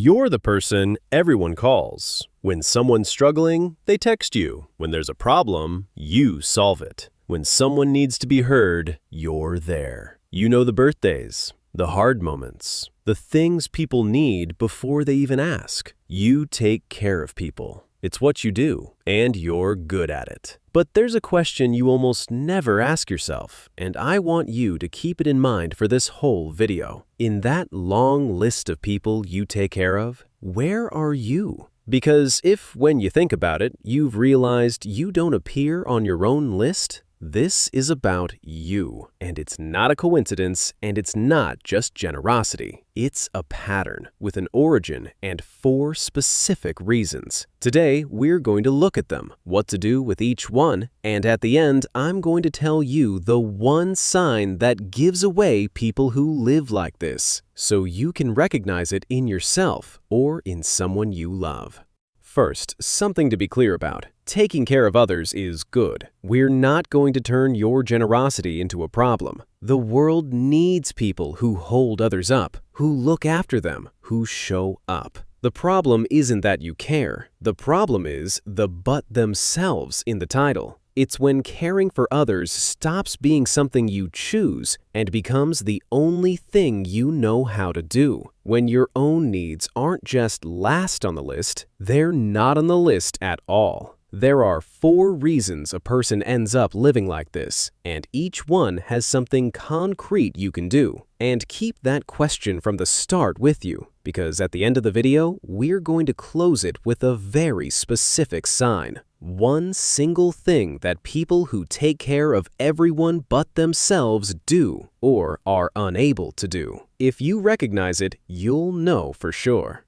You're the person everyone calls. When someone's struggling, they text you. When there's a problem, you solve it. When someone needs to be heard, you're there. You know the birthdays, the hard moments, the things people need before they even ask. You take care of people. It's what you do, and you're good at it. But there's a question you almost never ask yourself, and I want you to keep it in mind for this whole video. In that long list of people you take care of, where are you? Because if, when you think about it, you've realized you don't appear on your own list, this is about you, and it's not a coincidence, and it's not just generosity. It's a pattern with an origin and 4 specific reasons. Today, we're going to look at them, what to do with each one, and at the end, I'm going to tell you the one sign that gives away people who live like this, so you can recognize it in yourself or in someone you love. First, something to be clear about. Taking care of others is good. We're not going to turn your generosity into a problem. The world needs people who hold others up, who look after them, who show up. The problem isn't that you care. The problem is the "but themselves" in the title. It's when caring for others stops being something you choose and becomes the only thing you know how to do. When your own needs aren't just last on the list, they're not on the list at all. There are 4 reasons a person ends up living like this, and each one has something concrete you can do. And keep that question from the start with you, because at the end of the video, we're going to close it with a very specific sign. One single thing that people who take care of everyone but themselves do or are unable to do. If you recognize it, you'll know for sure.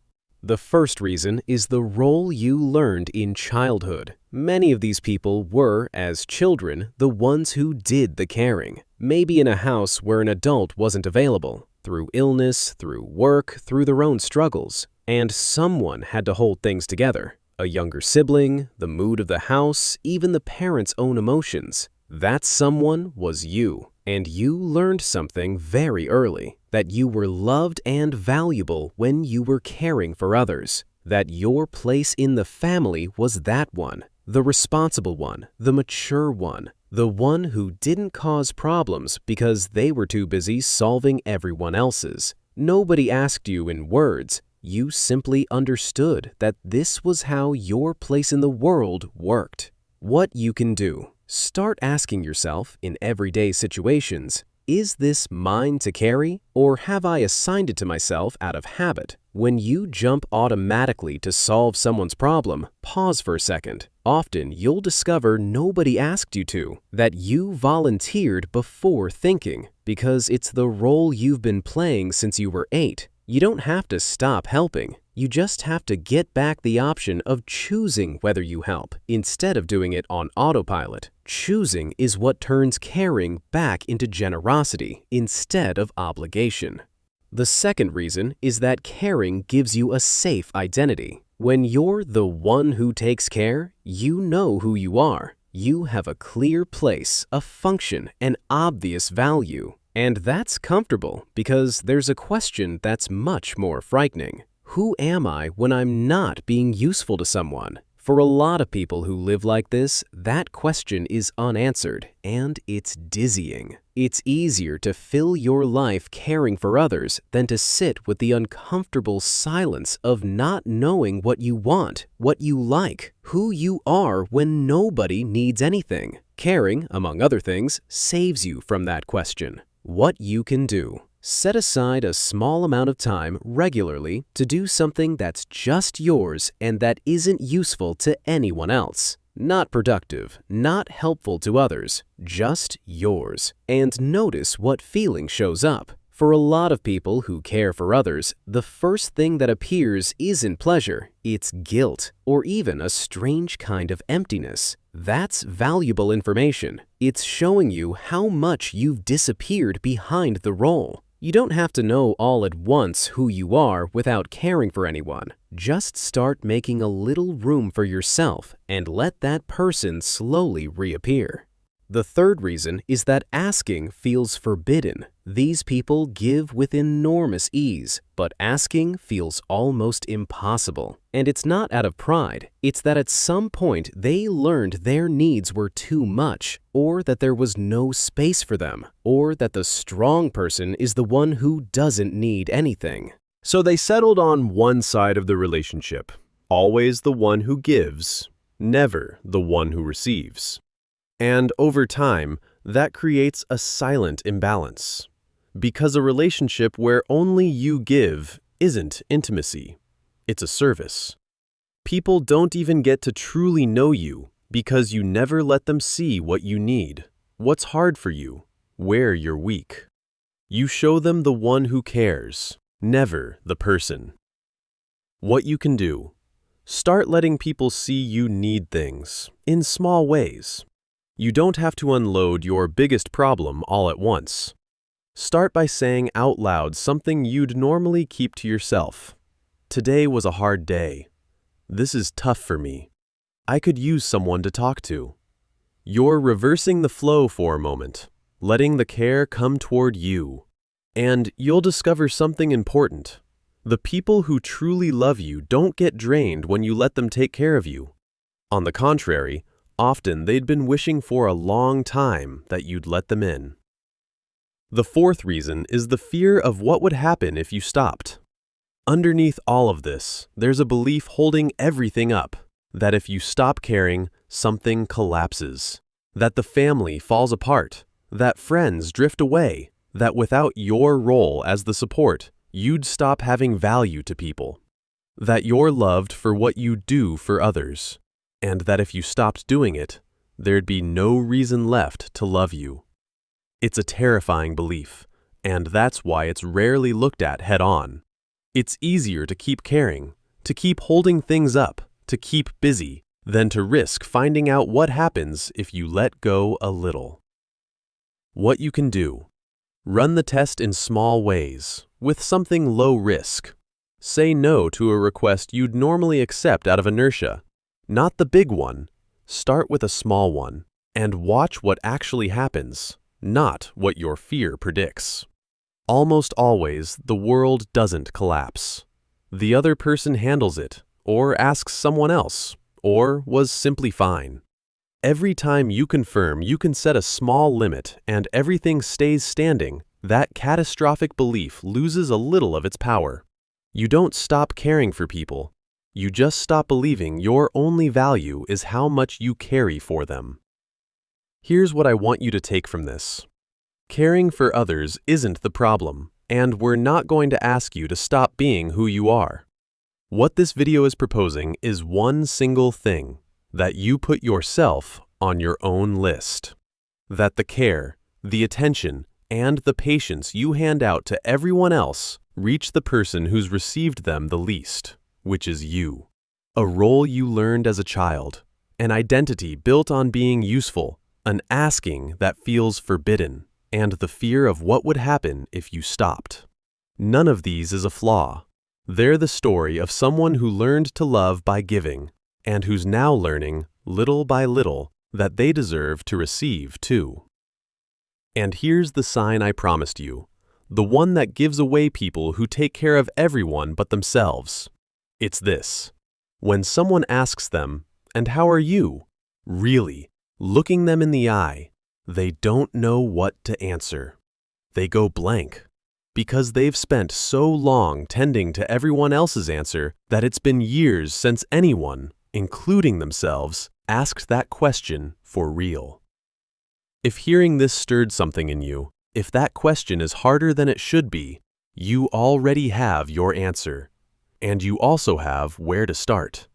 The first reason is the role you learned in childhood. Many of these people were, as children, the ones who did the caring. Maybe in a house where an adult wasn't available, through illness, through work, through their own struggles, and someone had to hold things together. A younger sibling, the mood of the house, even the parents' own emotions. That someone was you, and you learned something very early, that you were loved and valuable when you were caring for others, that your place in the family was that one, the responsible one, the mature one, the one who didn't cause problems because they were too busy solving everyone else's. Nobody asked you in words. You simply understood that this was how your place in the world worked. What you can do. Start asking yourself in everyday situations, is this mine to carry, or have I assigned it to myself out of habit? When you jump automatically to solve someone's problem, pause for a second. Often you'll discover nobody asked you to, that you volunteered before thinking, because it's the role you've been playing since you were 8. You don't have to stop helping. You just have to get back the option of choosing whether you help instead of doing it on autopilot. Choosing is what turns caring back into generosity instead of obligation. The second reason is that caring gives you a safe identity. When you're the one who takes care, you know who you are. You have a clear place, a function, an obvious value. And that's comfortable because there's a question that's much more frightening. Who am I when I'm not being useful to someone? For a lot of people who live like this, that question is unanswered, and it's dizzying. It's easier to fill your life caring for others than to sit with the uncomfortable silence of not knowing what you want, what you like, who you are when nobody needs anything. Caring, among other things, saves you from that question. What you can do. Set aside a small amount of time regularly to do something that's just yours and that isn't useful to anyone else. Not productive, not helpful to others, just yours. And notice what feeling shows up. For a lot of people who care for others, the first thing that appears isn't pleasure, it's guilt, or even a strange kind of emptiness. That's valuable information. It's showing you how much you've disappeared behind the role. You don't have to know all at once who you are without caring for anyone. Just start making a little room for yourself and let that person slowly reappear. The third reason is that asking feels forbidden. These people give with enormous ease, but asking feels almost impossible. And it's not out of pride, it's that at some point they learned their needs were too much, or that there was no space for them, or that the strong person is the one who doesn't need anything. So they settled on one side of the relationship, always the one who gives, never the one who receives. And over time, that creates a silent imbalance. Because a relationship where only you give isn't intimacy, it's a service. People don't even get to truly know you because you never let them see what you need, what's hard for you, where you're weak. You show them the one who cares, never the person. What you can do: start letting people see you need things in small ways. You don't have to unload your biggest problem all at once. Start by saying out loud something you'd normally keep to yourself. Today was a hard day. This is tough for me. I could use someone to talk to. You're reversing the flow for a moment, letting the care come toward you. And you'll discover something important. The people who truly love you don't get drained when you let them take care of you. On the contrary, often they'd been wishing for a long time that you'd let them in. The fourth reason is the fear of what would happen if you stopped. Underneath all of this, there's a belief holding everything up, that if you stop caring, something collapses, that the family falls apart, that friends drift away, that without your role as the support, you'd stop having value to people, that you're loved for what you do for others, and that if you stopped doing it, there'd be no reason left to love you. It's a terrifying belief, and that's why it's rarely looked at head-on. It's easier to keep caring, to keep holding things up, to keep busy, than to risk finding out what happens if you let go a little. What you can do: run the test in small ways, with something low risk. Say no to a request you'd normally accept out of inertia. Not the big one. Start with a small one, and watch what actually happens, not what your fear predicts. Almost always, the world doesn't collapse. The other person handles it, or asks someone else, or was simply fine. Every time you confirm you can set a small limit and everything stays standing, that catastrophic belief loses a little of its power. You don't stop caring for people. You just stop believing your only value is how much you carry for them. Here's what I want you to take from this. Caring for others isn't the problem, and we're not going to ask you to stop being who you are. What this video is proposing is one single thing: that you put yourself on your own list. That the care, the attention, and the patience you hand out to everyone else reach the person who's received them the least, which is you. A role you learned as a child, an identity built on being useful, an asking that feels forbidden, and the fear of what would happen if you stopped. None of these is a flaw. They're the story of someone who learned to love by giving, and who's now learning, little by little, that they deserve to receive too. And here's the sign I promised you, the one that gives away people who take care of everyone but themselves. It's this: when someone asks them, "And how are you?" really, looking them in the eye, they don't know what to answer. They go blank, because they've spent so long tending to everyone else's answer that it's been years since anyone, including themselves, asked that question for real. If hearing this stirred something in you, if that question is harder than it should be, you already have your answer, and you also have where to start.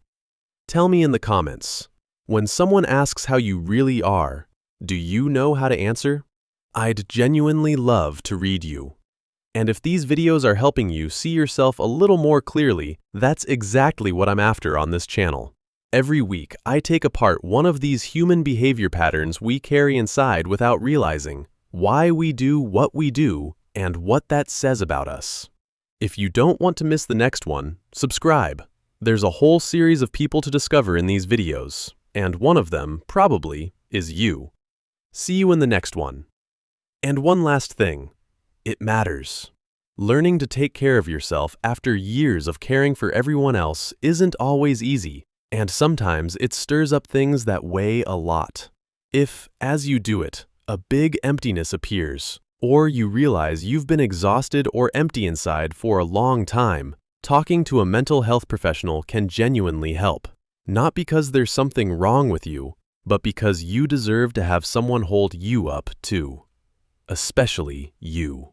Tell me in the comments, when someone asks how you really are, do you know how to answer? I'd genuinely love to read you. And if these videos are helping you see yourself a little more clearly, that's exactly what I'm after on this channel. Every week, I take apart one of these human behavior patterns we carry inside without realizing, why we do what we do, and what that says about us. If you don't want to miss the next one, subscribe. There's a whole series of people to discover in these videos, and one of them, probably, is you. See you in the next one. And one last thing, it matters. Learning to take care of yourself after years of caring for everyone else isn't always easy, and sometimes it stirs up things that weigh a lot. If, as you do it, a big emptiness appears, or you realize you've been exhausted or empty inside for a long time, talking to a mental health professional can genuinely help. Not because there's something wrong with you, but because you deserve to have someone hold you up too. Especially you.